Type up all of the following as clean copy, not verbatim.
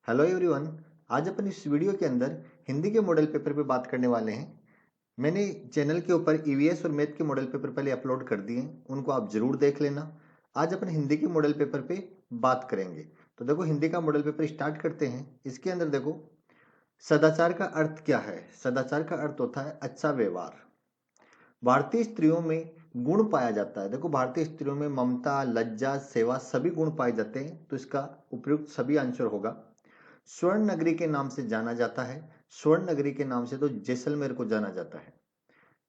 Hello everyone. आज अपन इस video के अंदर हिंदी के मॉडल पेपर पे बात करने वाले हैं। मैंने चैनल के ऊपर ईवीएस और मैथ के मॉडल पेपर पहले अपलोड कर दिए हैं, उनको आप जरूर देख लेना। आज अपन हिंदी के मॉडल पेपर पे बात करेंगे। तो देखो, हिंदी का मॉडल पेपर स्टार्ट करते हैं। इसके अंदर देखो, सदाचार का अर्थ क्या है। सदाचार का अर्थ होता है अच्छा व्यवहार। भारतीय स्त्रियों में गुण पाया जाता है। देखो, भारतीय स्त्रियों में ममता, लज्जा, सेवा सभी गुण पाए जाते हैं, तो इसका उपयुक्त सभी आंसर होगा। स्वर्ण नगरी के नाम से जाना जाता है। स्वर्ण नगरी के नाम से तो जैसलमेर को जाना जाता है।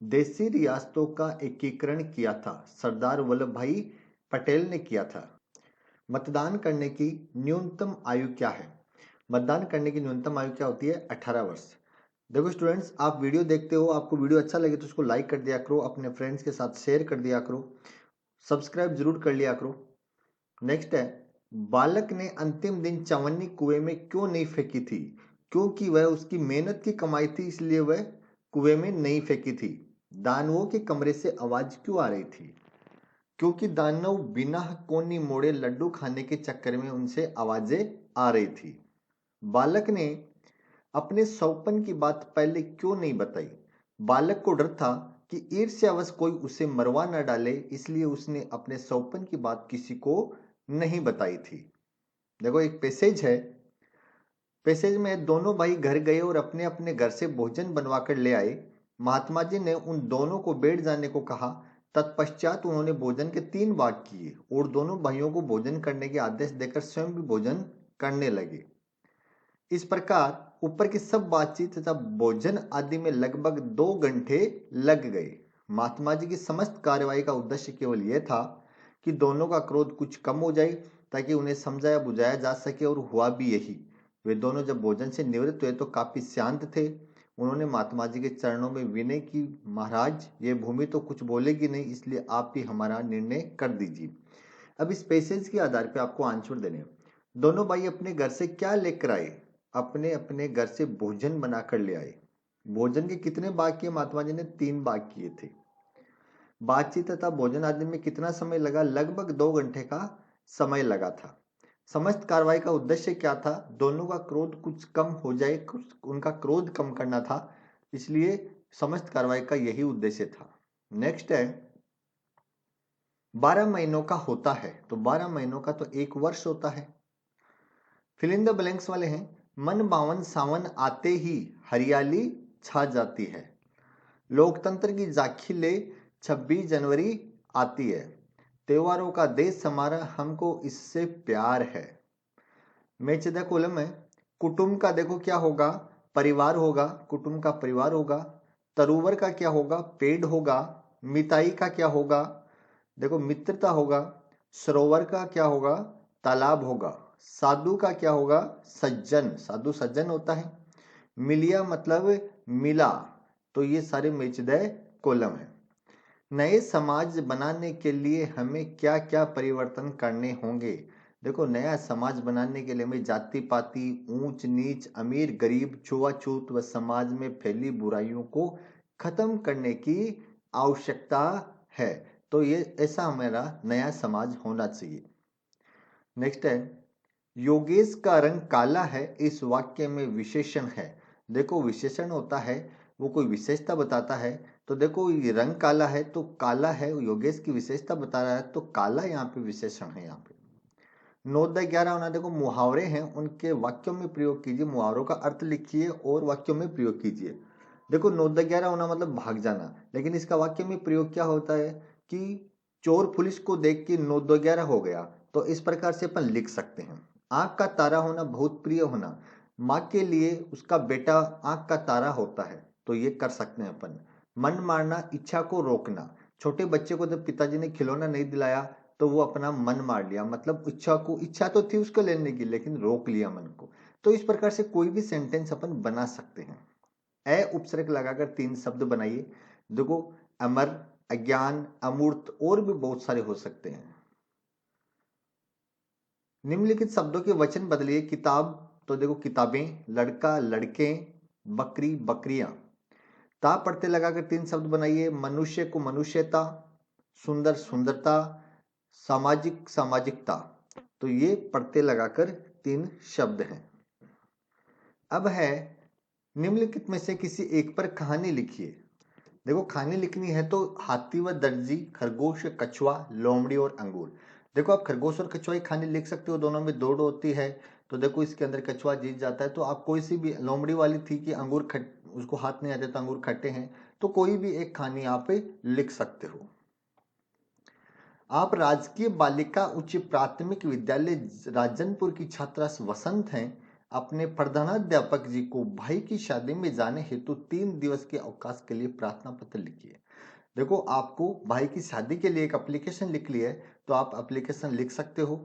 देशी रियासतों का एकीकरण किया था, सरदार वल्लभ भाई पटेल ने किया था। मतदान करने की न्यूनतम आयु क्या है। मतदान करने की न्यूनतम आयु क्या होती है? 18 वर्ष। देखो स्टूडेंट्स, आप वीडियो देखते हो, आपको वीडियो अच्छा लगे तो उसको लाइक कर दिया करो, अपने फ्रेंड्स के साथ शेयर कर दिया करो, सब्सक्राइब जरूर कर लिया करो। नेक्स्ट है, बालक ने अंतिम दिन चवन्नी कुएं में क्यों नहीं फेंकी थी? क्योंकि वह उसकी मेहनत की कमाई थी, इसलिए वह कुएं में नहीं फेंकी थी। दानवों के कमरे से आवाज क्यों आ रही थी? क्योंकि दानव बिना कोनी मोड़े लड्डू खाने के चक्कर में उनसे आवाजें आ रही थी। बालक ने अपने सौपन की बात पहले क्यों नहीं बताई? बालक को डर था कि ईर्ष्यावश कोई उसे मरवा न डाले, इसलिए उसने अपने सौपन की बात किसी को नहीं बताई थी। देखो, एक पैसेज है। पैसेज में दोनों भाई घर गए और अपने अपने घर से भोजन बनवा कर ले आए। महात्मा जी ने उन दोनों को बैठ जाने को कहा। तत्पश्चात उन्होंने भोजन के 3 भाग किए और दोनों भाइयों को भोजन करने के आदेश देकर स्वयं भी भोजन करने लगे। इस प्रकार ऊपर की सब बातचीत तथा भोजन आदि में लगभग 2 घंटे लग गए। महात्मा जी की समस्त कार्रवाई का उद्देश्य केवल यह था कि दोनों का क्रोध कुछ कम हो जाए, ताकि उन्हें समझाया बुझाया जा सके, और हुआ भी यही। वे दोनों जब भोजन से निवृत्त हुए तो काफी शांत थे। उन्होंने महात्मा जी के चरणों में विनय की, महाराज ये भूमि तो कुछ बोलेगी नहीं, इसलिए आप ही हमारा निर्णय कर दीजिए। अब इस पैसेज के आधार पर आपको आंसर देने। दोनों भाई अपने घर से क्या लेकर आए? अपने अपने घर से भोजन बनाकर ले आए। भोजन के कितने भाग किए? महात्मा जी ने 3 भाग किए थे। बातचीत तथा भोजन आदि में कितना समय लगा? लगभग 2 घंटे का समय लगा था। समस्त कार्रवाई का उद्देश्य क्या था? दोनों का क्रोध कुछ कम हो जाए, उनका क्रोध कम करना था, इसलिए समस्त कार्रवाई का यही उद्देश्य था। नेक्स्ट है, 12 महीनों का होता है, तो 12 महीनों का तो 1 वर्ष होता है। फिल इन द ब्लैंक्स वाले हैं। मन भावन सावन आते ही हरियाली छा जाती है। लोकतंत्र की झांकी ले 26 जनवरी आती है। त्योहारों का देश हमारा, हमको इससे प्यार है। मेचेदा कॉलम है। कुटुंब का देखो क्या होगा? परिवार होगा, कुटुंब का परिवार होगा। तरुवर का क्या होगा? पेड़ होगा। मिताई का क्या होगा? देखो मित्रता होगा। सरोवर का क्या होगा? तालाब होगा। साधु का क्या होगा? सज्जन, साधु सज्जन होता है। मिलिया मतलब मिला, तो ये सारे मेचेदा कॉलम है। नए समाज बनाने के लिए हमें क्या क्या परिवर्तन करने होंगे? देखो, नया समाज बनाने के लिए हमें जाति पाति, ऊंच नीच, अमीर गरीब, छुआछूत व समाज में फैली बुराइयों को खत्म करने की आवश्यकता है। तो ये ऐसा हमारा नया समाज होना चाहिए। नेक्स्ट है, योगेश का रंग काला है, इस वाक्य में विशेषण है। देखो, विशेषण होता है, वो कोई विशेषता बताता है। तो देखो, ये रंग काला है तो काला है, योगेश की विशेषता बता रहा है, तो काला यहाँ पे विशेषण है। यहाँ पे 9-11 होना। देखो, मुहावरे हैं, उनके वाक्यों में प्रयोग कीजिए, मुहावरों का अर्थ लिखिए और वाक्यों में प्रयोग कीजिए। देखो, 9-11 होना मतलब भाग जाना, लेकिन इसका वाक्य में प्रयोग क्या होता है कि चोर पुलिस को देख के 9-11 हो गया, तो इस प्रकार से अपन लिख सकते हैं। आंख का तारा होना, बहुत प्रिय होना। माँ के लिए उसका बेटा आंख का तारा होता है, तो ये कर सकते हैं अपन। मन मारना, इच्छा को रोकना। छोटे बच्चे को जब पिताजी ने खिलौना नहीं दिलाया तो वो अपना मन मार लिया, मतलब इच्छा तो थी उसको लेने की, लेकिन रोक लिया मन को। तो इस प्रकार से कोई भी सेंटेंस अपन बना सकते हैं। ए उपसर्ग लगाकर 3 शब्द बनाइए। देखो, अमर, अज्ञान, अमूर्त, और भी बहुत सारे हो सकते हैं। निम्नलिखित शब्दों के वचन बदलिए। किताब, तो देखो किताबें, लड़का, लड़के, बकरी, बकरियां। ता पढ़ते लगाकर 3 शब्द बनाइए। मनुष्य को मनुष्यता, सुंदर, सुंदरता, सामाजिक, सामाजिकता। तो ये पढ़ते लगाकर 3 शब्द हैं। अब है निम्नलिखित में से किसी एक पर कहानी लिखिए। देखो कहानी लिखनी है तो हाथी व दर्जी, खरगोश, कछुआ, लोमड़ी और अंगूर। देखो आप खरगोश और कछुआ की कहानी लिख सकते हो, दोनों में दौड़ होती है। तो देखो इसके अंदर कछुआ जीत जाता है। तो आप कोई सी भी, लोमड़ी वाली थी कि अंगूर खट उसको हाथ नहीं आते तो अंगूर खट्टे हैं, तो कोई भी एक कहानी आप लिख सकते हो। आप राजकीय बालिका उच्च प्राथमिक विद्यालय राजनपुर की छात्रा वसंत हैं। अपने प्रधानाध्यापक जी को भाई की शादी में जाने हेतु 3 दिवस के अवकाश के लिए प्रार्थना पत्र लिखिए। देखो आपको भाई की शादी के लिए एक एप्लीकेशन लिख ली है, तो आप एप्लीकेशन लिख सकते हो।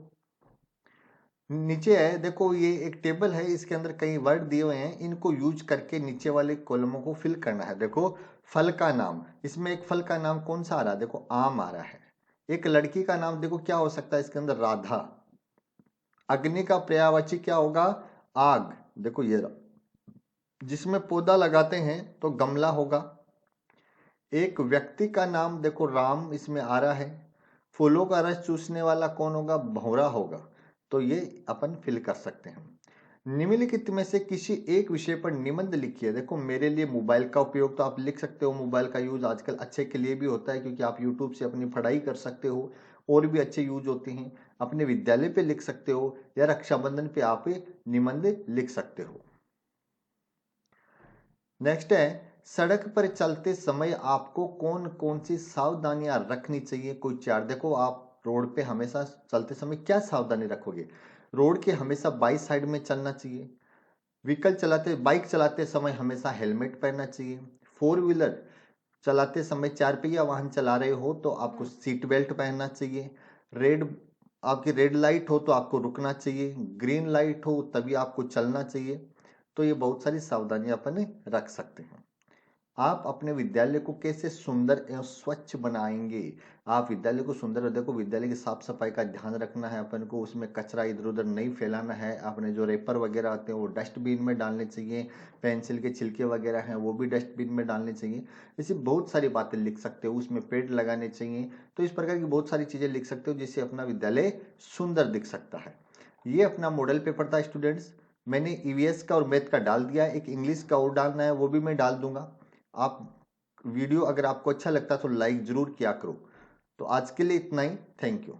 नीचे है, देखो ये एक टेबल है, इसके अंदर कई वर्ड दिए हुए हैं, इनको यूज करके नीचे वाले कॉलमों को फिल करना है। देखो फल का नाम, इसमें एक फल का नाम कौन सा आ रहा है? देखो आम आ रहा है। एक लड़की का नाम देखो क्या हो सकता है इसके अंदर? राधा। अग्नि का पर्यायवाची क्या होगा? आग। देखो ये जिसमें पौधा लगाते हैं तो गमला होगा। एक व्यक्ति का नाम देखो राम इसमें आ रहा है। फूलों का रस चूसने वाला कौन होगा? भौरा होगा। तो ये अपन फिल कर सकते हैं। निम्नलिखित में से किसी एक विषय पर निबंध लिखिए। देखो मेरे लिए मोबाइल का उपयोग, तो आप लिख सकते हो मोबाइल का यूज आजकल अच्छे के लिए भी होता है, क्योंकि आप यूट्यूब से अपनी पढ़ाई कर सकते हो, और भी अच्छे यूज होते हैं। अपने विद्यालय पे लिख सकते हो, या रक्षाबंधन पे आप निबंध लिख सकते हो। नेक्स्ट है, सड़क पर चलते समय आपको कौन कौन सी सावधानियां रखनी चाहिए? कोई चार। देखो आप रोड पे हमेशा चलते समय क्या सावधानी रखोगे? रोड के हमेशा बाई साइड में चलना चाहिए। व्हीकल चलाते, बाइक चलाते समय हमेशा हेलमेट पहनना चाहिए। फोर व्हीलर चलाते समय, 4 पहिया वाहन चला रहे हो तो आपको सीट बेल्ट पहनना चाहिए। रेड आपकी रेड लाइट हो तो आपको रुकना चाहिए। ग्रीन लाइट हो तभी आपको चलना चाहिए। तो ये बहुत सारी सावधानियां अपन रख सकते हैं। आप अपने विद्यालय को कैसे सुंदर एवं स्वच्छ बनाएंगे? आप विद्यालय को सुंदर, देखो विद्यालय की साफ सफाई का ध्यान रखना है अपन को, उसमें कचरा इधर उधर नहीं फैलाना है। अपने जो रेपर वगैरह आते हैं वो डस्टबिन में डालने चाहिए। पेंसिल के छिलके वगैरह हैं वो भी डस्टबिन में डालने चाहिए। ऐसी बहुत सारी बातें लिख सकते हो। उसमें पेड़ लगाने चाहिए। तो इस प्रकार की बहुत सारी चीजें लिख सकते हो जिससे अपना विद्यालय सुंदर दिख सकता है। ये अपना मॉडल पेपर था स्टूडेंट्स। मैंने ईवीएस का और मैथ का डाल दिया, एक इंग्लिश का और डालना है वो भी मैं डाल दूंगा। आप वीडियो अगर आपको अच्छा लगता है तो लाइक जरूर किया करो। तो आज के लिए इतना ही। Thank you.